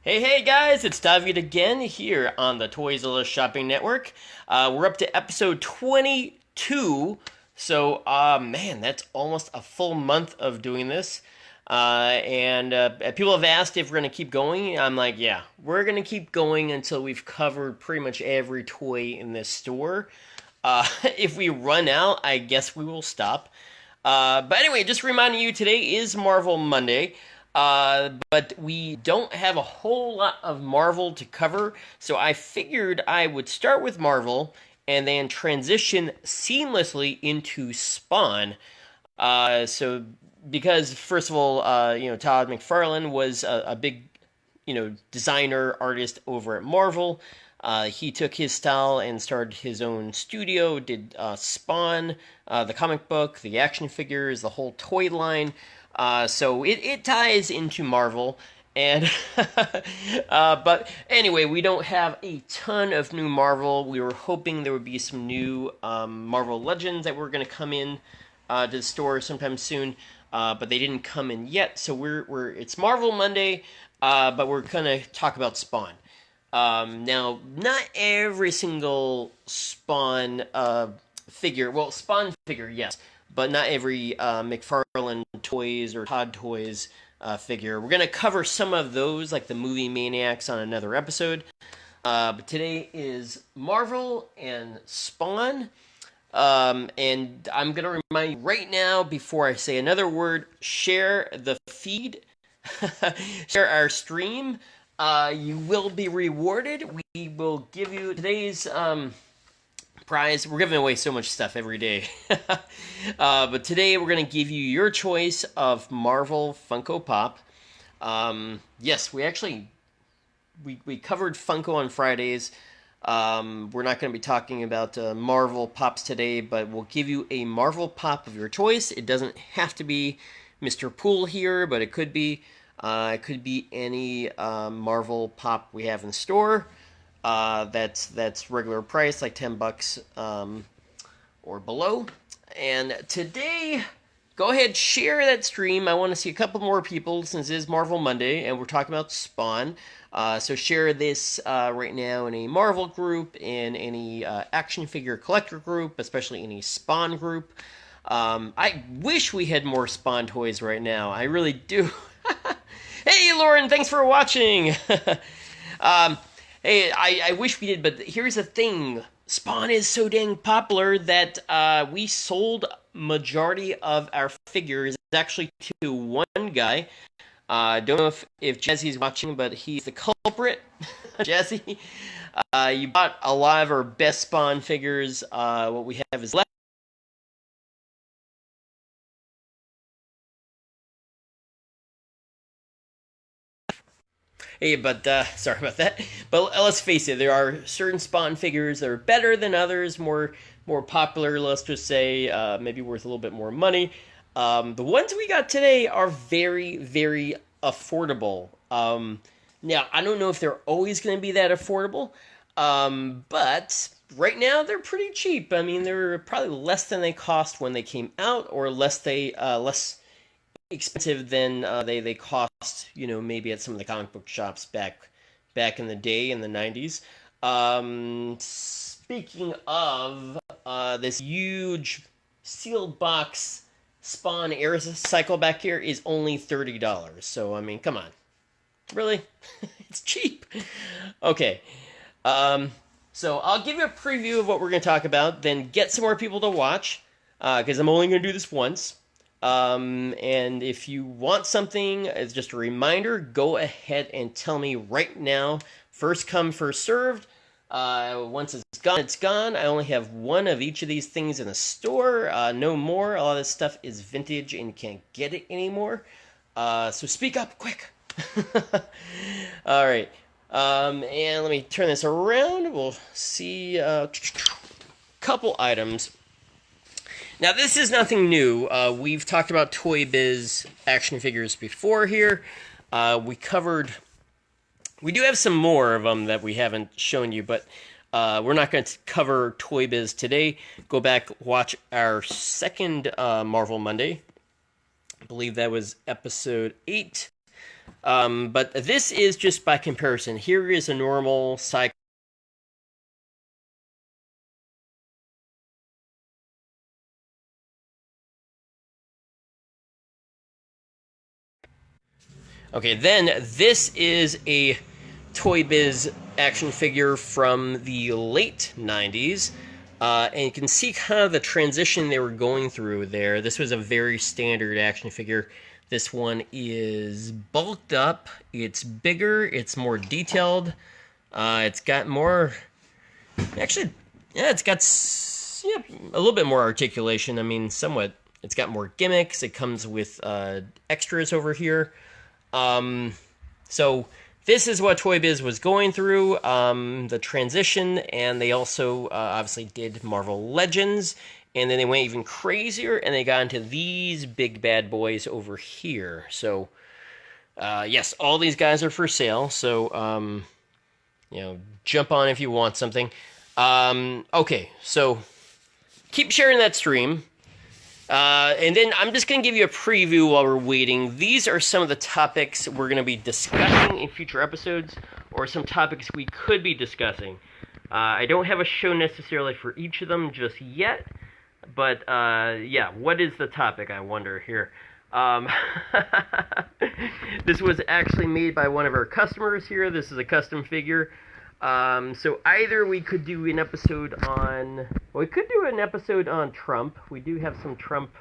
Hey guys, it's David again here on the ToyZilla Shopping Network. We're up to episode 22, so man, that's almost a full month of doing this. And people have asked if we're going to keep going. I'm like, yeah, we're going to keep going until we've covered pretty much every toy in this store. If we run out, I guess we will stop. But anyway, just reminding you, today is Marvel Monday. But we don't have a whole lot of Marvel to cover, so I figured I would start with Marvel and then transition seamlessly into Spawn. So because first of all, Todd McFarlane was a big, designer artist over at Marvel. He took his style and started his own studio, did Spawn, the comic book, the action figures, the whole toy line. So it ties into Marvel, and but anyway, we don't have a ton of new Marvel. We were hoping there would be some new Marvel Legends that were going to come in to the store sometime soon, but they didn't come in yet. So it's Marvel Monday, but we're going to talk about Spawn. Now, not every single Spawn figure. Well, Spawn figure, yes. But not every McFarlane Toys or Todd Toys figure. We're going to cover some of those, like the Movie Maniacs, on another episode. But today is Marvel and Spawn. And I'm going to remind you right now, before I say another word, share the feed. Share our stream. You will be rewarded. We will give you today's prize. We're giving away so much stuff every day. But today we're going to give you your choice of Marvel Funko Pop. Yes, we covered Funko on Fridays. We're not going to be talking about Marvel Pops today, but we'll give you a Marvel Pop of your choice. It doesn't have to be Mr. Poole here, but it could be. It could be any Marvel Pop we have in store. That's regular price, like $10 or below. And today, go ahead, share that stream. I want to see a couple more people since it is Marvel Monday, and we're talking about Spawn. So share this right now in a Marvel group, in any action figure collector group, especially any Spawn group. I wish we had more Spawn toys right now. I really do. Hey, Lauren, thanks for watching. Hey, I wish we did, but here's the thing. Spawn is so dang popular that we sold majority of our figures actually to one guy. Don't know if Jazzy's watching, but he's the culprit. Jazzy, you bought a lot of our best Spawn figures. What we have is left. Hey, but sorry about that. But let's face it, there are certain Spawn figures that are better than others, more popular. Let's just say maybe worth a little bit more money. The ones we got today are very, very affordable. Now, I don't know if they're always going to be that affordable, but right now they're pretty cheap. I mean, they're probably less than they cost when they came out, or less expensive than they cost, maybe at some of the comic book shops back in the day in the 90s. Speaking of this huge sealed box Spawn Air Cycle back here is only $30. So I mean, come on, really? It's cheap. Okay. So I'll give you a preview of what we're going to talk about, then get some more people to watch, because I'm only going to do this once. And if you want something as just a reminder, go ahead and tell me right now. First come, first served. Once it's gone, it's gone. I only have one of each of these things in the store. No more. A lot of this stuff is vintage and you can't get it anymore. So speak up, quick. All right. And let me turn this around. We'll see a couple items. Now, this is nothing new. We've talked about Toy Biz action figures before here. We do have some more of them that we haven't shown you, but we're not going to cover Toy Biz today. Go back, watch our second Marvel Monday. I believe that was episode 8. But this is just by comparison. Here is a normal cycle. Okay, then this is a Toy Biz action figure from the late 90s. And you can see kind of the transition they were going through there. This was a very standard action figure. This one is bulked up. It's bigger. It's more detailed. It's got more... Actually, yeah, it's got a little bit more articulation. I mean, somewhat. It's got more gimmicks. It comes with extras over here. So this is what Toy Biz was going through, the transition, and they also obviously did Marvel Legends, and then they went even crazier, and they got into these big bad boys over here. So, yes, all these guys are for sale, so, you know, jump on if you want something. Okay, so keep sharing that stream. And then I'm just going to give you a preview while we're waiting. These are some of the topics we're going to be discussing in future episodes, or some topics we could be discussing. I don't have a show necessarily for each of them just yet, but yeah, what is the topic, I wonder here? This was actually made by one of our customers here. This is a custom figure. So either we could do an episode on... Well, we could do an episode on Trump. We do have some Trump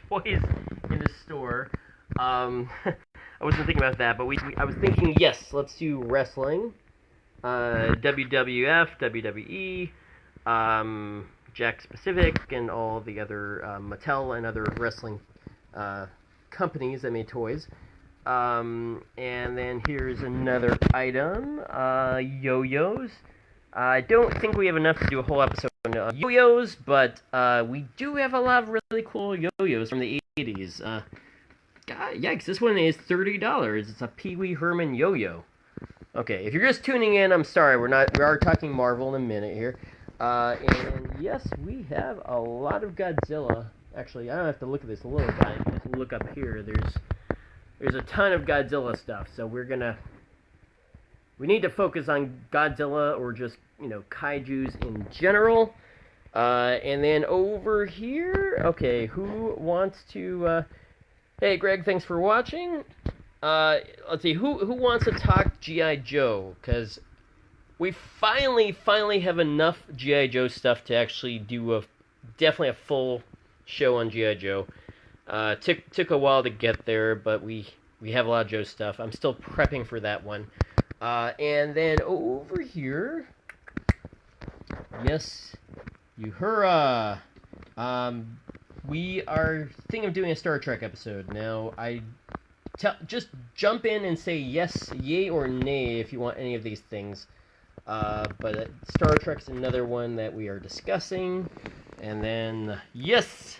toys in the store. I wasn't thinking about that, but I was thinking, yes, let's do wrestling. WWF, WWE, Jack Pacific, and all the other Mattel and other wrestling companies that made toys. And then here's another item, yo-yos. I don't think we have enough to do a whole episode on yo-yos, but we do have a lot of really cool yo-yos from the 80s. God, yikes, this one is $30. It's a Pee Wee Herman yo-yo. Okay, if you're just tuning in, I'm sorry, we are talking Marvel in a minute here. And yes, we have a lot of Godzilla. Actually, I don't have to look at this little guy. You just look up here. There's a ton of Godzilla stuff, so we need to focus on Godzilla, or just, you know, kaijus in general. And then over here, okay, who wants to, hey Greg, thanks for watching. Let's see, who wants to talk G.I. Joe? Because we finally have enough G.I. Joe stuff to actually do definitely a full show on G.I. Joe. Took a while to get there, but we have a lot of Joe stuff. I'm still prepping for that one. And then over here, yes, Uhura. We are thinking of doing a Star Trek episode. Now, just jump in and say yes, yay, or nay if you want any of these things. But Star Trek's another one that we are discussing. And then, yes,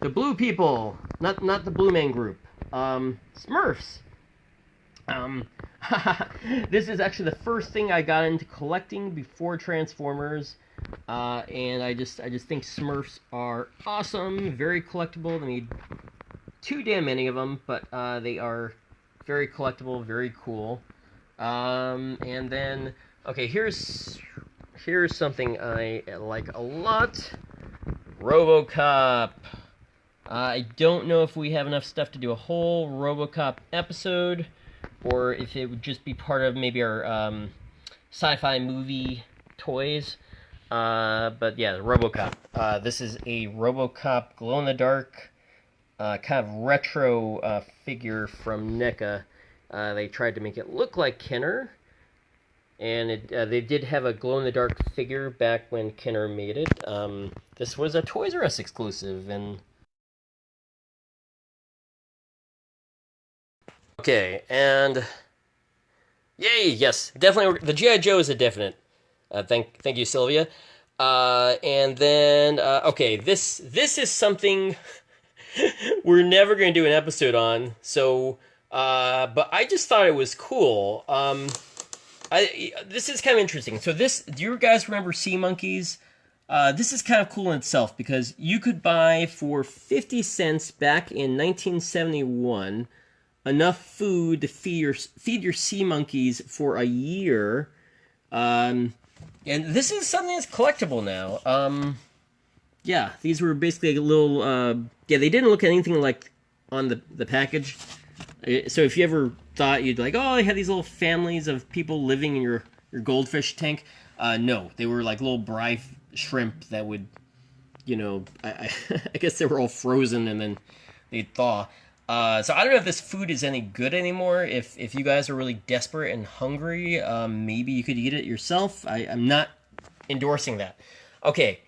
the blue people, not the Blue Man Group. Smurfs. This is actually the first thing I got into collecting before Transformers. And I just think Smurfs are awesome, very collectible. They need too damn many of them, but they are very collectible, very cool. And then, okay, here's something I like a lot. Robocop. I don't know if we have enough stuff to do a whole Robocop episode, or if it would just be part of maybe our sci-fi movie toys. But yeah, Robocop. This is a Robocop glow-in-the-dark kind of retro figure from NECA. They tried to make it look like Kenner, and they did have a glow-in-the-dark figure back when Kenner made it. This was a Toys R Us exclusive, and... Okay, and... Yay, yes, definitely, the G.I. Joe is a definite. Thank you, Sylvia. And then, okay, this is something we're never going to do an episode on, so, but I just thought it was cool. This is kind of interesting. So do you guys remember Sea Monkeys? This is kind of cool in itself, because you could buy for 50 cents back in 1971, enough food to feed your sea monkeys for a year. And this is something that's collectible now. Yeah, these were basically a little... yeah, they didn't look anything like on the package. So if you ever thought you'd like, oh, they had these little families of people living in your goldfish tank. No, they were like little brine shrimp that would, you know, I guess they were all frozen and then they'd thaw. So I don't know if this food is any good anymore. If you guys are really desperate and hungry, maybe you could eat it yourself. I'm not endorsing that. Okay.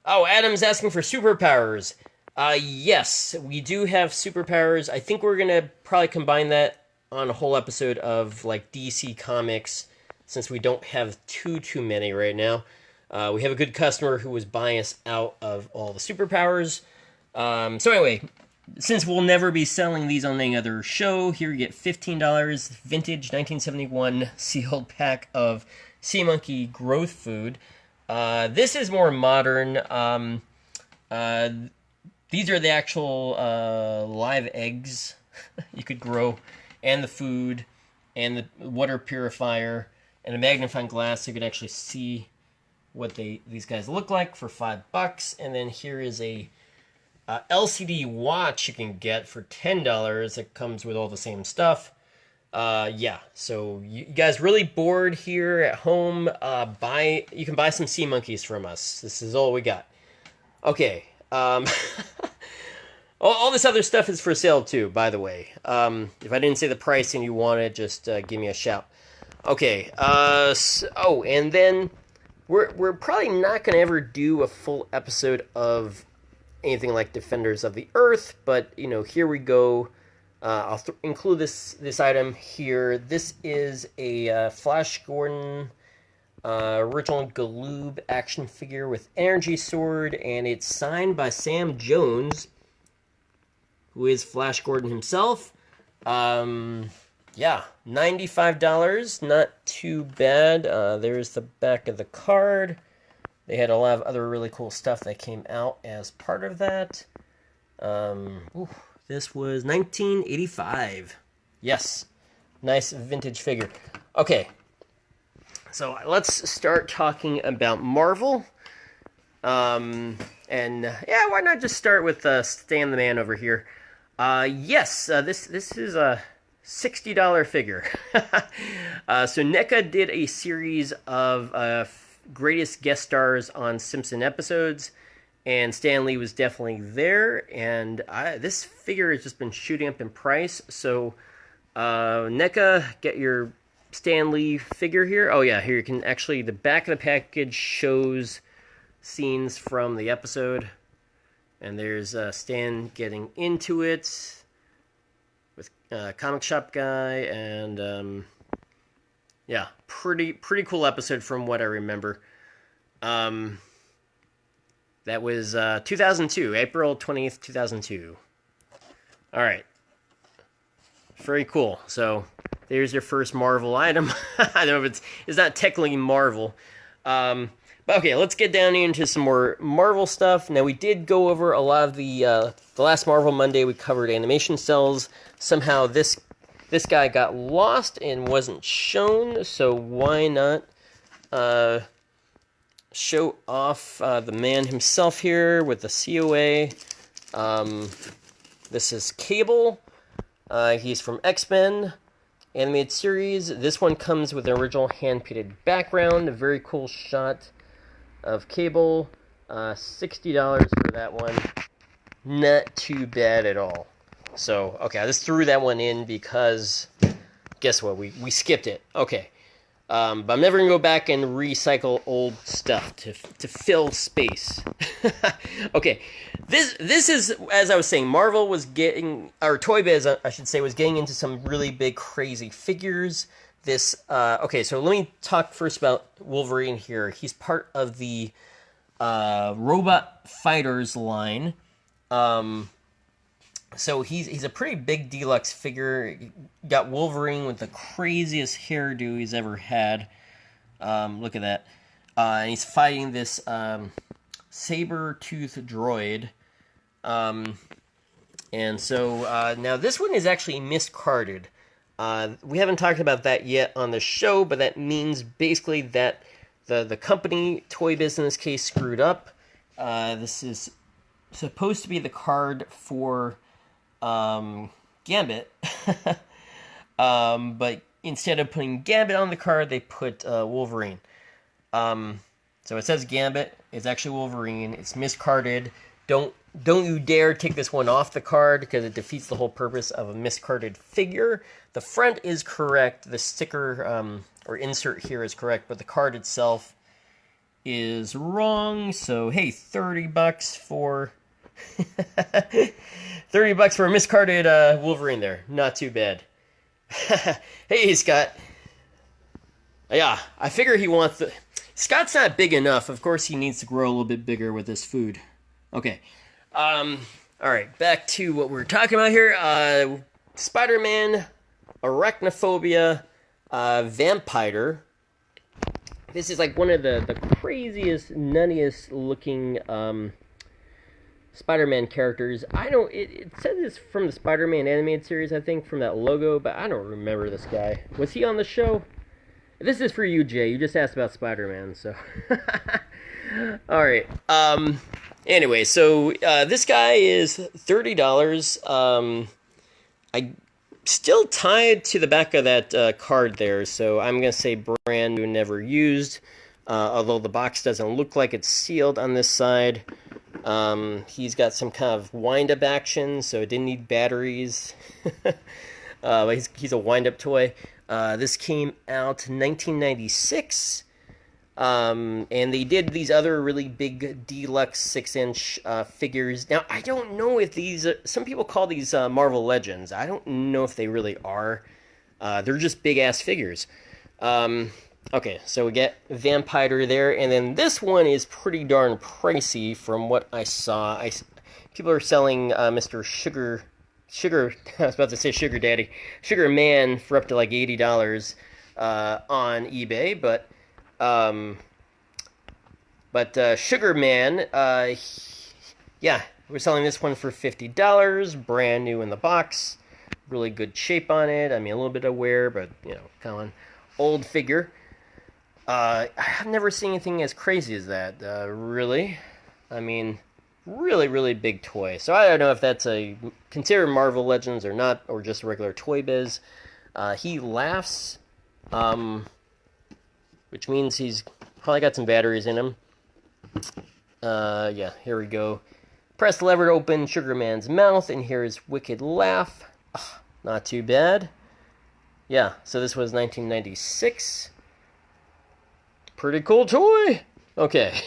Oh, Adam's asking for superpowers. Yes, we do have superpowers. I think we're gonna probably combine that on a whole episode of like DC Comics, since we don't have too many right now. We have a good customer who was buying us out of all the superpowers. So anyway, since we'll never be selling these on any other show, here you get $15 vintage 1971 sealed pack of sea monkey growth food. This is more modern. These are the actual live eggs you could grow, and the food, and the water purifier, and a magnifying glass so you could actually see what these guys look like for $5. And then here is a LCD watch you can get for $10 that comes with all the same stuff. Yeah, so you guys really bored here at home, you can buy some sea monkeys from us. This is all we got. Okay, all this other stuff is for sale too, by the way. If I didn't say the price and you want it, just give me a shout. Okay, oh, and then we're probably not going to ever do a full episode of anything like Defenders of the Earth, but, you know, here we go. I'll include this item here. This is a Flash Gordon original Galoob action figure with energy sword, and it's signed by Sam Jones, who is Flash Gordon himself. Yeah, $95, not too bad. There's the back of the card. They had a lot of other really cool stuff that came out as part of that. This was 1985. Yes, nice vintage figure. Okay, so let's start talking about Marvel. And yeah, why not just start with Stan the Man over here? Yes, this is a $60 figure. So NECA did a series of greatest guest stars on Simpson episodes, and Stan Lee was definitely there, and this figure has just been shooting up in price. So NECA, get your Stan Lee figure here. Oh yeah, here you can actually, the back of the package shows scenes from the episode, and there's Stan getting into it with comic shop guy, and yeah, pretty cool episode from what I remember. That was 2002, April 20th, 2002. All right, very cool. So there's your first Marvel item. I don't know if it's not technically Marvel. But okay, let's get down into some more Marvel stuff. Now, we did go over a lot of the last Marvel Monday. We covered animation cells. Somehow this guy got lost and wasn't shown, so why not show off the man himself here with the COA. This is Cable. He's from X-Men animated series. This one comes with an original hand-painted background. A very cool shot of Cable. $60 for that one. Not too bad at all. So, okay, I just threw that one in because, guess what, we skipped it. Okay, but I'm never going to go back and recycle old stuff to fill space. Okay, this is, as I was saying, Marvel was getting, or Toy Biz, I should say, was getting into some really big, crazy figures. Okay, so let me talk first about Wolverine here. He's part of the Robot Fighters line. So he's a pretty big deluxe figure. Got Wolverine with the craziest hairdo he's ever had. Look at that. And he's fighting this saber-toothed droid. And so now this one is actually miscarded. We haven't talked about that yet on the show, but that means basically that the company Toy Business Case screwed up. This is supposed to be the card for Gambit, but instead of putting Gambit on the card, they put Wolverine. So it says Gambit. It's actually Wolverine. It's miscarded. Don't you dare take this one off the card because it defeats the whole purpose of a miscarded figure. The front is correct. The sticker or insert here is correct, but the card itself is wrong. So hey, $30 for $30 for a miscarded Wolverine there. Not too bad. Hey, Scott. Yeah, I figure he wants the... Scott's not big enough. Of course, he needs to grow a little bit bigger with his food. Okay. All right, back to what we're talking about here. Spider-Man, Arachnophobia, Vampire. This is like one of the craziest, nuttiest looking Spider-Man characters. It says it's from the Spider-Man animated series, I think, from that logo, but I don't remember this guy. Was he on the show? This is for you, Jay. You just asked about Spider-Man, so... Alright, anyway, so this guy is $30. I still tied to the back of that card there, so I'm going to say brand new, never used, although the box doesn't look like it's sealed on this side. He's got some kind of wind-up action, so it didn't need batteries. He's a wind-up toy. This came out in 1996. And they did these other really big deluxe 6-inch figures. Now, I don't know if these... some people call these Marvel Legends. I don't know if they really are. They're just big-ass figures. Okay, so we get Vampire there. And then this one is pretty darn pricey from what I saw. People are selling Mr. Sugar... I was about to say Sugar Daddy. Sugar Man for up to like $80 on eBay, but Sugar Man, yeah, we're selling this one for $50, brand new in the box, really good shape on it. I mean, a little bit of wear, but you know, kind of an old figure. I've never seen anything as crazy as that. Really, I mean, really big toy. So I don't know if that's considered Marvel Legends or not, or just a regular Toy Biz. He laughs. Which means he's probably got some batteries in him. Yeah, here we go. Press the lever to open Sugar Man's mouth, and hear his wicked laugh. Oh, not too bad. Yeah, so this was 1996. Pretty cool toy. Okay.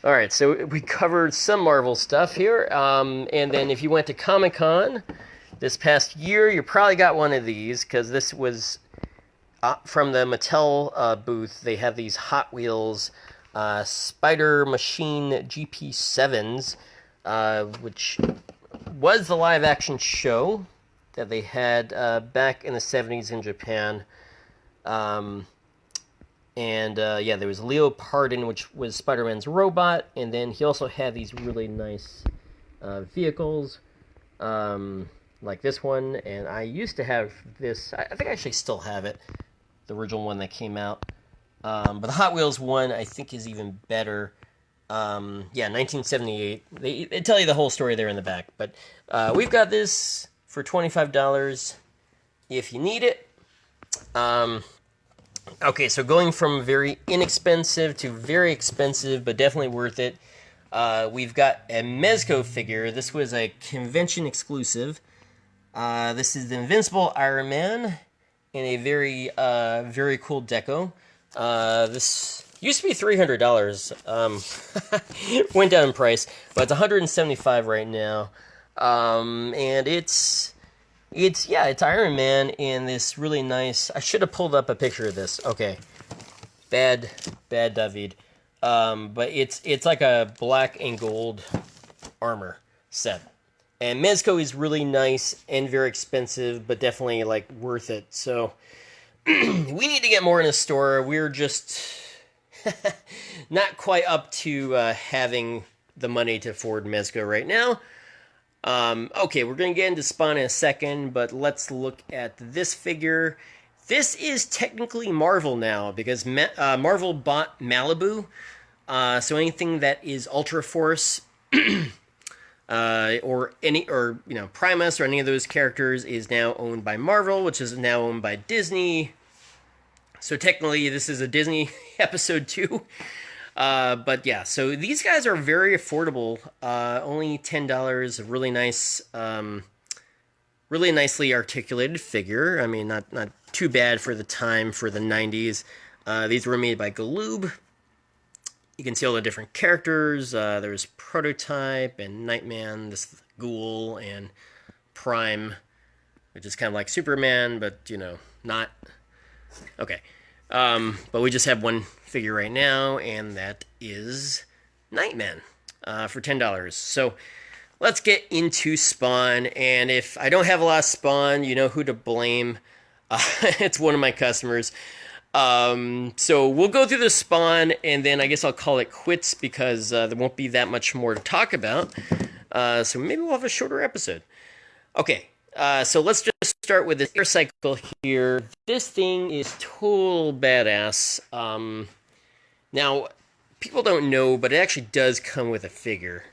Alright, so we covered some Marvel stuff here. And then if you went to Comic-Con this past year, you probably got one of these, because this was... from the Mattel booth. They have these Hot Wheels Spider Machine GP7s, which was the live-action show that they had back in the 70s in Japan. Yeah, there was Leo Pardon, which was Spider-Man's robot, and then he also had these really nice vehicles, like this one, and I used to have this. I think I actually still have it, the original one that came out. But the Hot Wheels one, I think, is even better. Yeah, 1978. They tell you the whole story there in the back. But we've got this for $25 if you need it. Okay, so going from very inexpensive to very expensive, but definitely worth it. We've got a Mezco figure. This was a convention exclusive. This is the Invincible Iron Man in a very cool deco. This used to be $300. Went down in price, but it's $175 right now. And it's Iron Man in this really nice... I should have pulled up a picture of this. Okay. Bad David. But it's like a black and gold armor set. And Mezco is really nice and very expensive, but definitely, like, worth it. So, we need to get more in the store. We're just not quite up to having the money to afford Mezco right now. Okay, we're going to get into Spawn in a second, but let's look at this figure. This is technically Marvel now, because Marvel bought Malibu. So anything that is Ultra Force, or Primus or any of those characters is now owned by Marvel, which is now owned by Disney. So technically, this is a Disney episode 2. But yeah, so these guys are very affordable. Only $10. Really nice, really nicely articulated figure. I mean, not too bad for the time, for the 90s. These were made by Galoob. You can see all the different characters. There's Prototype and Nightman, this Ghoul, and Prime, which is kind of like Superman, but, not. Okay. But we just have one figure right now, and that is Nightman for $10. So let's get into Spawn, and if I don't have a lot of Spawn, you know who to blame. It's one of my customers. So we'll go through the Spawn, and then I guess I'll call it quits, because there won't be that much more to talk about. So maybe we'll have a shorter episode. Okay. So let's just start with this air cycle here. This thing is total badass. Now, people don't know, but it actually does come with a figure.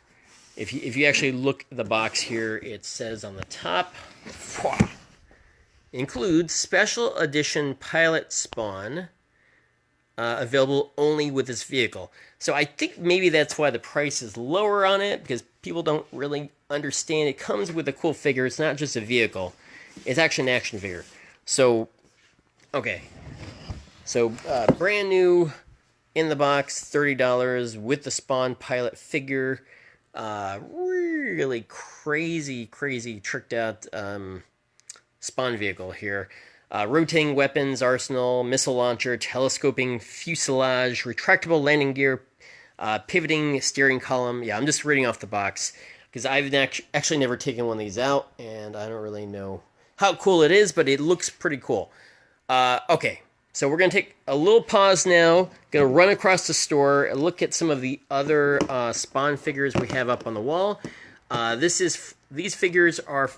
If you actually look at the box here, it says on the top, includes special edition pilot Spawn, available only with this vehicle. So I think maybe that's why the price is lower on it, because people don't really understand. It comes with a cool figure. It's not just a vehicle. It's actually an action figure. So, okay. So, brand new in the box, $30 with the Spawn pilot figure. Really crazy tricked out Spawn vehicle here. Rotating weapons arsenal, missile launcher, telescoping fuselage, retractable landing gear, pivoting steering column. Yeah, I'm just reading off the box, because I've actually never taken one of these out, and I don't really know how cool it is, but it looks pretty cool. Okay, so we're going to take a little pause now, going to run across the store and look at some of the other Spawn figures we have up on the wall. These figures are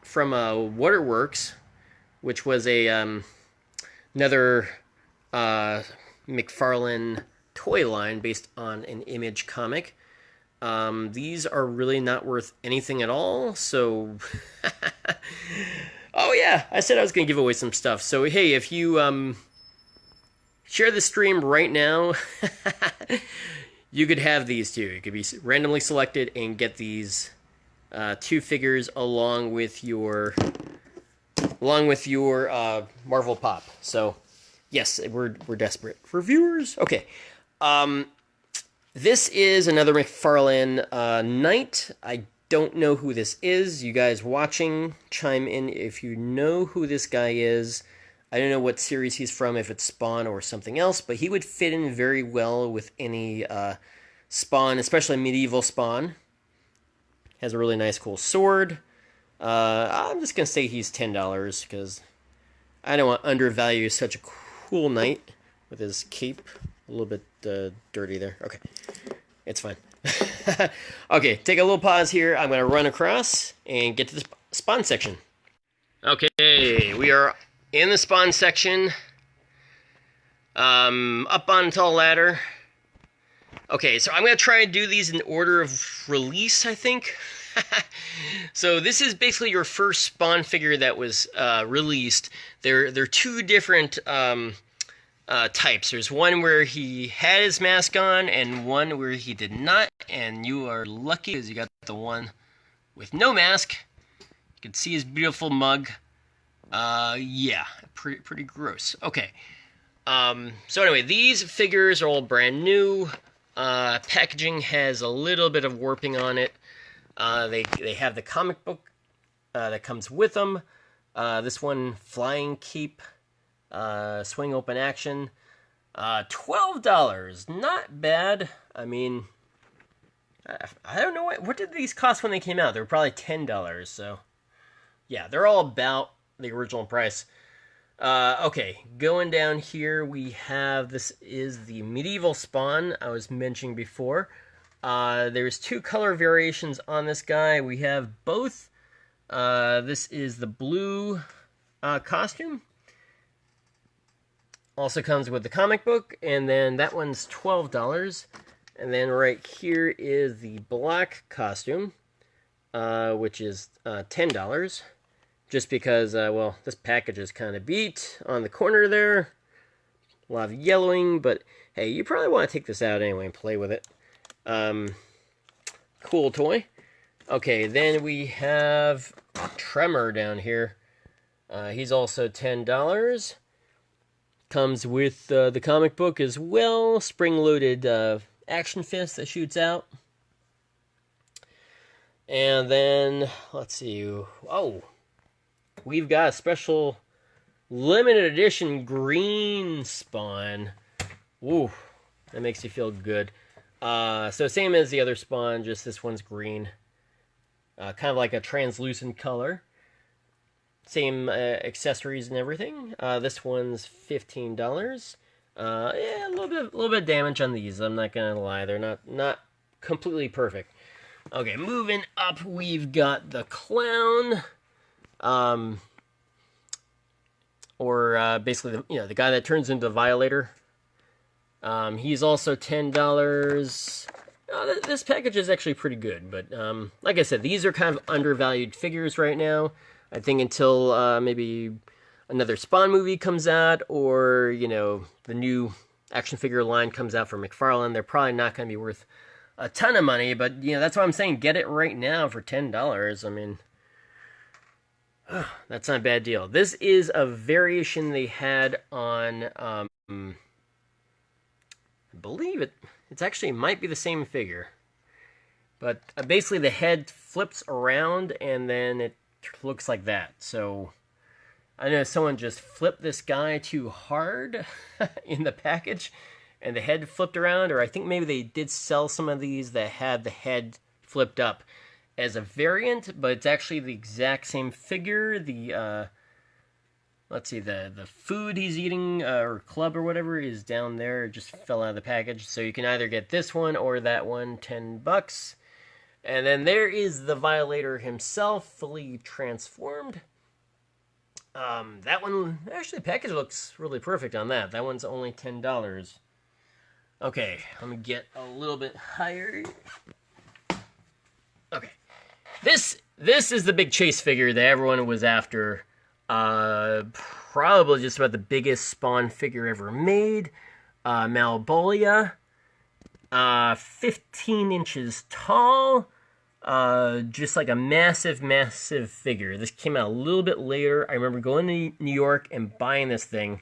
from Waterworks, which was another McFarlane toy line based on an Image comic. These are really not worth anything at all, so... Oh yeah, I said I was going to give away some stuff. So hey, if you share the stream right now, you could have these too. You could be randomly selected and get these 2 figures along with your Marvel Pop. So yes, we're desperate for viewers. Okay. This is another McFarlane Knight. I don't know who this is. You guys watching, chime in if you know who this guy is. I don't know what series he's from, if it's Spawn or something else, but he would fit in very well with any Spawn, especially medieval Spawn. Has a really nice, cool sword. I'm just going to say he's $10, because I don't want to undervalue such a cool knight with his cape. A little bit dirty there. Okay, it's fine. Okay, take a little pause here. I'm going to run across and get to the Spawn section. Okay, we are in the Spawn section. Up on a tall ladder. Okay, so I'm going to try to do these in order of release, I think. So this is basically your first Spawn figure that was released. They're 2 different types. There's one where he had his mask on and one where he did not, and you are lucky because you got the one with no mask. You can see his beautiful mug. Yeah, pretty gross. Okay. So anyway, these figures are all brand new. Packaging has a little bit of warping on it. They have the comic book that comes with them. This one, Flying Cape, swing open action. $12, not bad. I mean, I don't know what did these cost when they came out. They were probably $10. So yeah, they're all about the original price. Okay, going down here, we have, this is the medieval Spawn I was mentioning before. There's 2 color variations on this guy. We have both. This is the blue costume. Also comes with the comic book, and then that one's $12. And then right here is the black costume, which is $10. Just because, well, this package is kind of beat on the corner there. A lot of yellowing, but hey, you probably want to take this out anyway and play with it. Cool toy. Okay, then we have Tremor down here. He's also $10. Comes with the comic book as well. Spring-loaded action fist that shoots out. And then, let's see. Oh, we've got a special limited edition green Spawn. Ooh, that makes you feel good. So same as the other Spawn, just this one's green. Kind of like a translucent color. Same accessories and everything. This one's $15. Yeah, a little bit of damage on these. I'm not gonna lie, they're not completely perfect. Okay, moving up, we've got the clown, or basically the guy that turns into the Violator. He's also $10. This package is actually pretty good, but like I said, these are kind of undervalued figures right now. I think until maybe another Spawn movie comes out, or the new action figure line comes out from McFarlane, they're probably not going to be worth a ton of money. But that's why I'm saying get it right now for $10. I mean, that's not a bad deal. This is a variation they had on. I believe it's actually might be the same figure, but basically the head flips around and then it looks like that. So I know someone just flipped this guy too hard in the package and the head flipped around, or I think maybe they did sell some of these that had the head flipped up as a variant, but it's actually the exact same figure. The let's see, the food he's eating, or club or whatever, is down there. It just fell out of the package. So you can either get this one or that one, $10. And then there is the Violator himself, fully transformed. That one, actually, the package looks really perfect on that. That one's only $10. Okay, let me get a little bit higher. Okay. This is the big chase figure that everyone was after. Probably just about the biggest Spawn figure ever made. Malbolia. 15 inches tall. Just like a massive figure. This came out a little bit later. I remember going to New York and buying this thing.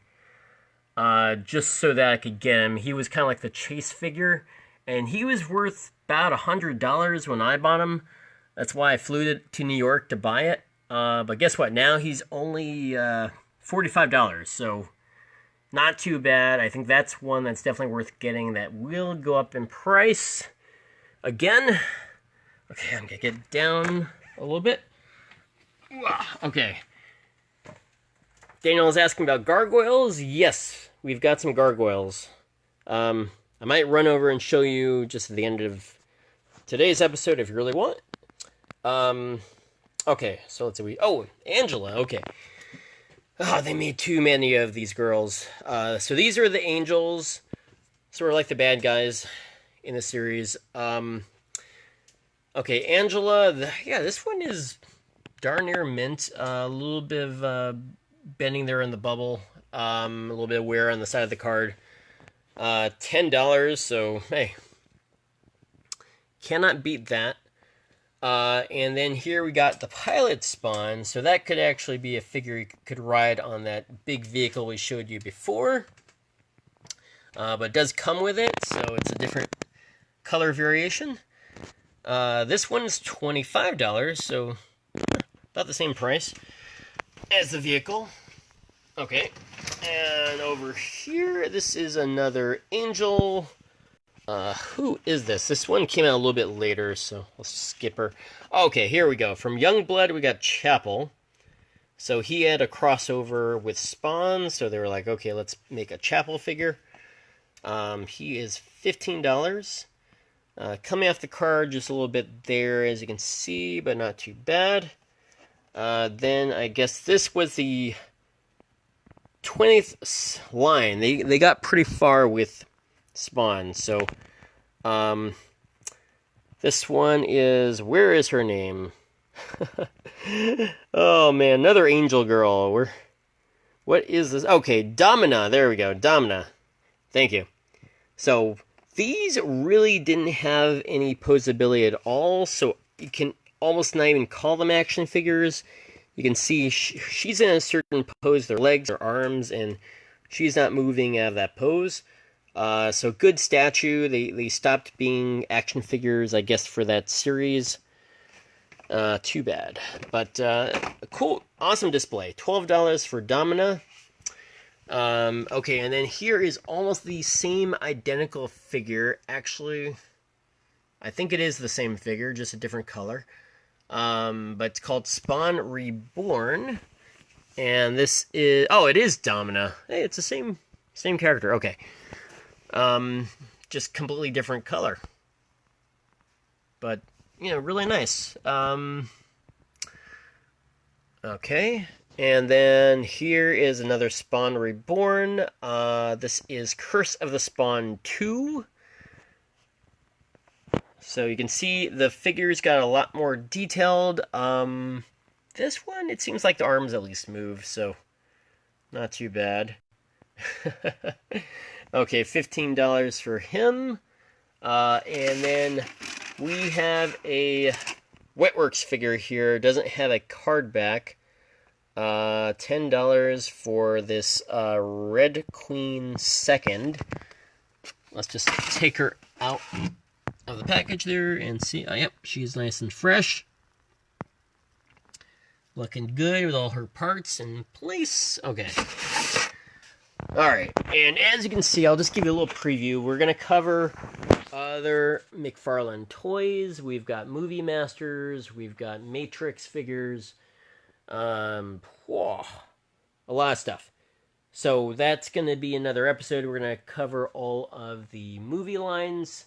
Just so that I could get him. He was kind of like the chase figure. And he was worth about $100 when I bought him. That's why I flew to New York to buy it. But guess what? Now he's only $45, so not too bad. I think that's one that's definitely worth getting. That will go up in price again. Okay, I'm gonna get down a little bit. Okay. Daniel is asking about gargoyles. Yes, we've got some gargoyles. I might run over and show you just at the end of today's episode if you really want. Okay, so let's see. Oh, Angela. Okay. Oh, they made too many of these girls. So these are the angels, sort of like the bad guys in the series. Okay, Angela. This one is darn near mint. A little bit of bending there in the bubble. A little bit of wear on the side of the card. $10. So hey, cannot beat that. And then here we got the pilot Spawn, so that could actually be a figure you could ride on that big vehicle we showed you before. But it does come with it, so it's a different color variation. This one's $25, so about the same price as the vehicle. Okay, and over here, this is another angel. Who is this? This one came out a little bit later, so let's skip her. Okay, here we go. From Youngblood, we got Chapel. So he had a crossover with Spawn, so they were like, okay, let's make a Chapel figure. He is $15. Coming off the card just a little bit there, as you can see, but not too bad. Then I guess this was the 20th line. They got pretty far with Spawn. So this one is, where is her name? Oh man, another angel girl. What is this? Okay, Domino. There we go, Domino. Thank you. So these really didn't have any posability at all, so you can almost not even call them action figures. You can see she's in a certain pose, their legs, her arms, and she's not moving out of that pose. So good statue. They stopped being action figures, I guess, for that series. Too bad. But cool, awesome display. $12 for Domino. Okay, and then here is almost the same identical figure. Actually, I think it is the same figure, just a different color. But it's called Spawn Reborn. And this is... Oh, it is Domino. Hey, it's the same character. Okay. Just completely different color. But, you know, really nice. Okay. And then here is another Spawn Reborn. This is Curse of the Spawn 2. So you can see the figures got a lot more detailed. This one, it seems like the arms at least move, so not too bad. Okay, $15 for him. And then we have a Wetworks figure here. Doesn't have a card back. $10 for this Red Queen Second. Let's just take her out of the package there and see. Oh, yep, she's nice and fresh. Looking good with all her parts in place. Okay. Alright, and as you can see, I'll just give you a little preview. We're going to cover other McFarlane toys. We've got Movie Masters. We've got Matrix figures. A lot of stuff. So that's going to be another episode. We're going to cover all of the movie lines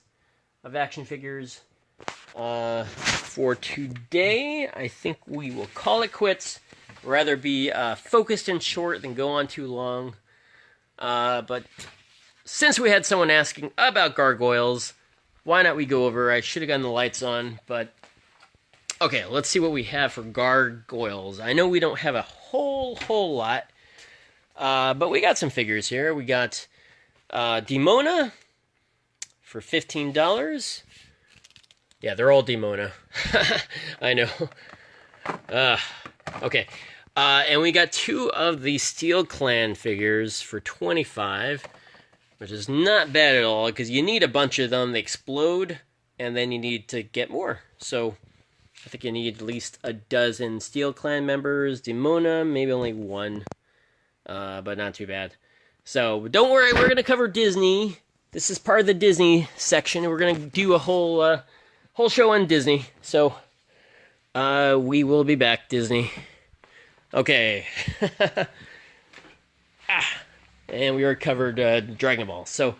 of action figures. For today, I think we will call it quits. Rather be focused and short than go on too long. But since we had someone asking about Gargoyles, why not we go over? I should have gotten the lights on, but okay, let's see what we have for Gargoyles. I know we don't have a whole lot, but we got some figures here. We got Domino for $15. Yeah, they're all Domino. I know. Okay. And we got two of the Steel Clan figures for $25, which is not bad at all, because you need a bunch of them. They explode, and then you need to get more. So I think you need at least a dozen Steel Clan members. Domino, maybe only one, but not too bad. So don't worry, we're going to cover Disney. This is part of the Disney section. We're going to do a whole show on Disney. So we will be back, Disney. Okay. And we already covered Dragon Ball. So,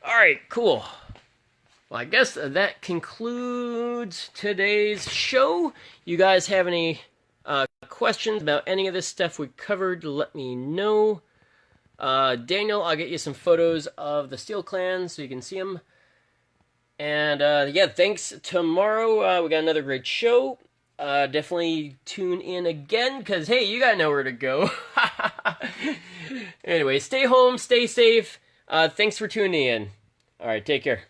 alright, cool. Well, I guess that concludes today's show. You guys have any questions about any of this stuff we covered, let me know. Daniel, I'll get you some photos of the Steel Clan so you can see them. And, yeah, thanks. Tomorrow, we got another great show. Definitely tune in again, because, hey, you got nowhere to go. Anyway, stay home, stay safe. Thanks for tuning in. Alright, take care.